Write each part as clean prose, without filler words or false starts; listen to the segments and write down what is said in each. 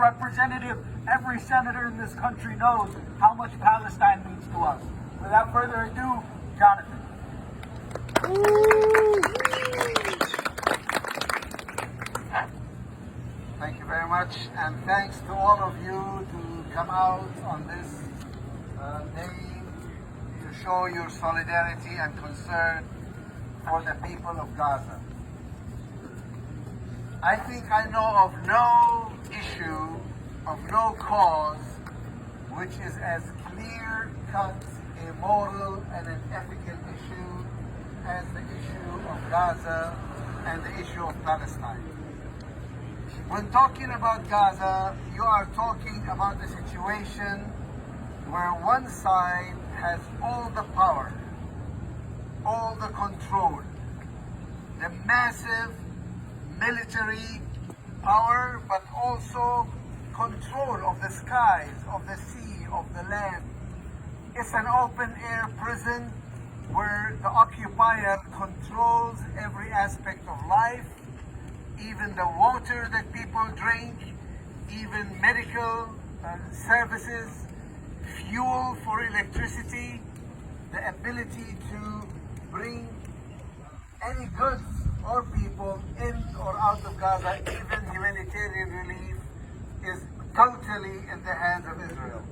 representative, every senator in this country knows how much Palestine means to us. Without further ado, Jonathan. Thank you very much, and thanks to all of you to come out on this day to show your solidarity and concern for the people of Gaza. I think I know of no issue, of no cause, which is as clear-cut, a moral and an ethical issue as the issue of Gaza and the issue of Palestine. When talking about Gaza, you are talking about a situation where one side has all the power, all the control, the massive military power, but also control of the skies, of the sea, of the land. It's an open-air prison where the occupier controls every aspect of life, even the water that people drink, even medical services, fuel for electricity, the ability to bring any goods or people in or out of Gaza, even humanitarian relief, is totally in the hands of Israel.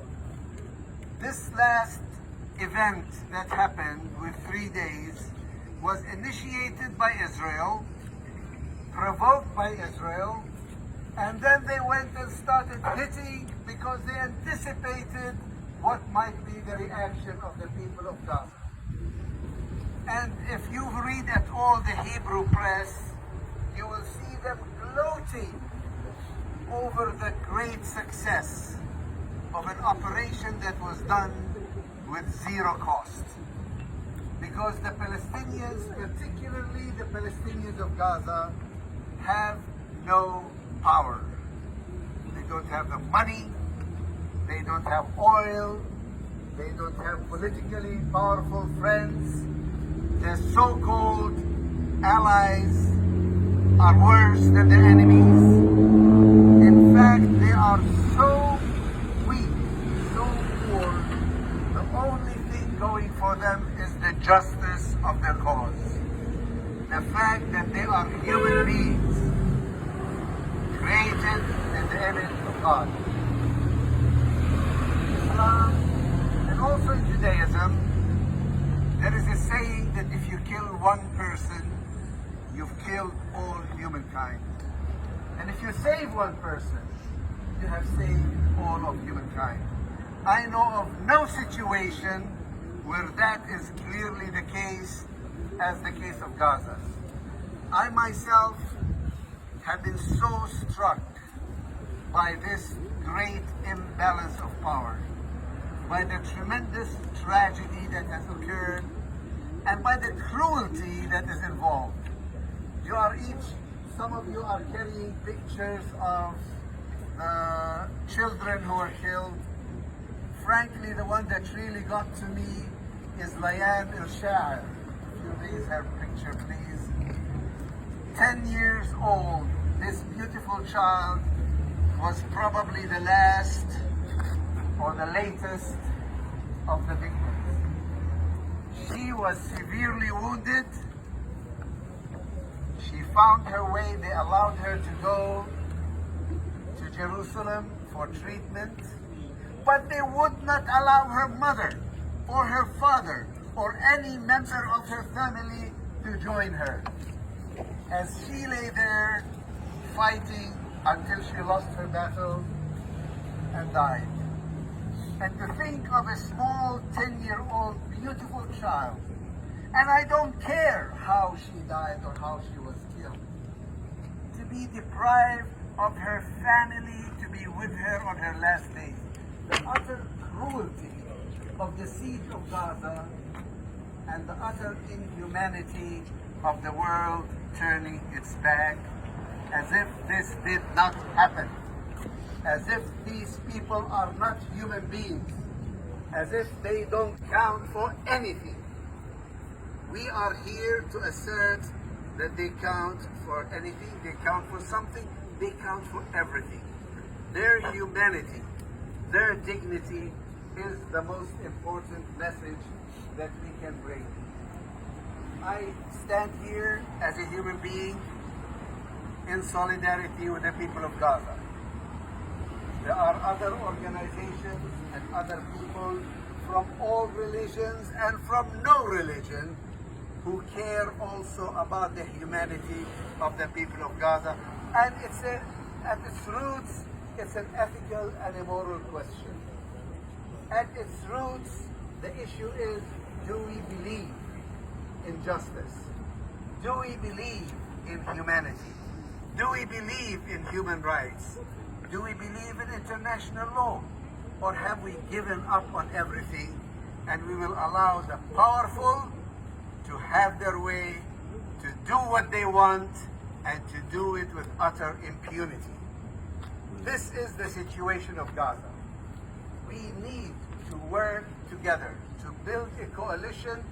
This last event that happened with 3 days was initiated by Israel, provoked by Israel, and then they went and started hitting because they anticipated what might be the reaction of the people of Gaza. And if you read at all the Hebrew press, you will see them gloating over the great success of an operation that was done with zero cost. Because the Palestinians, particularly the Palestinians of Gaza, have no power. They don't have the money, they don't have oil, they don't have politically powerful friends. Their so-called allies are worse than their enemies. In fact, they are so weak, so poor, the only thing going for them is the justice of their cause. The fact that they are human beings created in the image of God. Islam and also in Judaism, there is a saying that if you kill one person, you've killed all humankind. And if you save one person, you have saved all of humankind. I know of no situation where that is clearly the case as the case of Gaza. I myself have been so struck by this great imbalance of power, by the tremendous tragedy that has occurred, and by the cruelty that is involved. Some of you are carrying pictures of the children who were killed. Frankly, the one that really got to me is Layan El-Sha'ir. If you raise her picture, please. 10 years old, this beautiful child was probably the last or the latest of the victims. She was severely wounded. She found her way. They allowed her to go to Jerusalem for treatment, but they would not allow her mother or her father or any member of her family to join her, as she lay there fighting until she lost her battle and died. And to think of a small 10-year-old beautiful child, and I don't care how she died or how she was killed, to be deprived of her family, to be with her on her last days. The utter cruelty of the siege of Gaza and the utter inhumanity of the world turning its back as if this did not happen, as if these people are not human beings, as if they don't count for anything. We are here to assert that they count for anything, they count for something, they count for everything. their humanity, their dignity is the most important message that we can bring. I stand here as a human being in solidarity with the people of Gaza. There are other organizations and other people from all religions and from no religion who care also about the humanity of the people of Gaza. And at its roots, it's an ethical and a moral question. At its roots, the issue is, do we believe in justice? Do we believe in humanity? Do we believe in human rights? Do we believe in international law? Or have we given up on everything and we will allow the powerful to have their way, to do what they want, and to do it with utter impunity? This is the situation of Gaza. We need to work together to build a coalition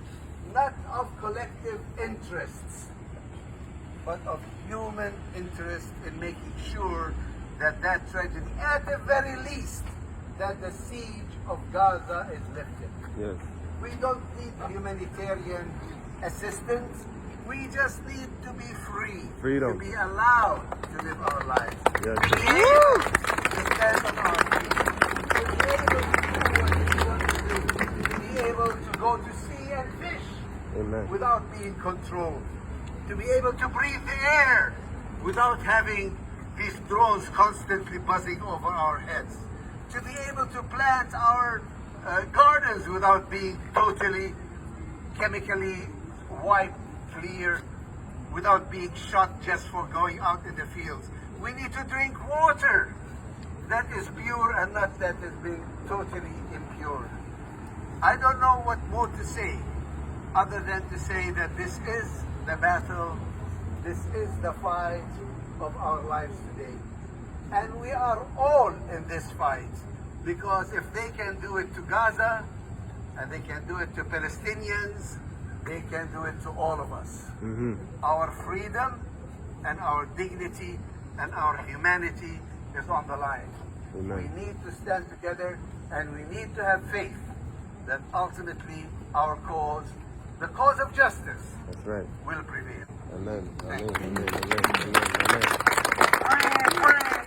not of collective interests, but of human interest in making sure that that tragedy, at the very least, that the siege of Gaza is lifted. Yes. We don't need humanitarian assistance. We just need to be free. Freedom. To be allowed to live our lives. Yes. To be able to stand on our feet. To be able to do what we want to do. To be able to go to sea and fish. Amen. Without being controlled. To be able to breathe the air without having these drones constantly buzzing over our heads. To be able to plant our gardens without being totally chemically wiped clear, without being shot just for going out in the fields. We need to drink water that is pure and not that is being totally impure. I don't know what more to say other than to say that this is the battle, this is the fight of our lives today. And we are all in this fight, because if they can do it to Gaza, and they can do it to Palestinians, they can do it to all of us. Mm-hmm. Our freedom and our dignity and our humanity is on the line. Amen. We need to stand together, and we need to have faith that ultimately our cause, the cause of justice, That's right. will prevail. Amen. Thank Amen. you. Amen. Amen. Amen. Amen. Free, free.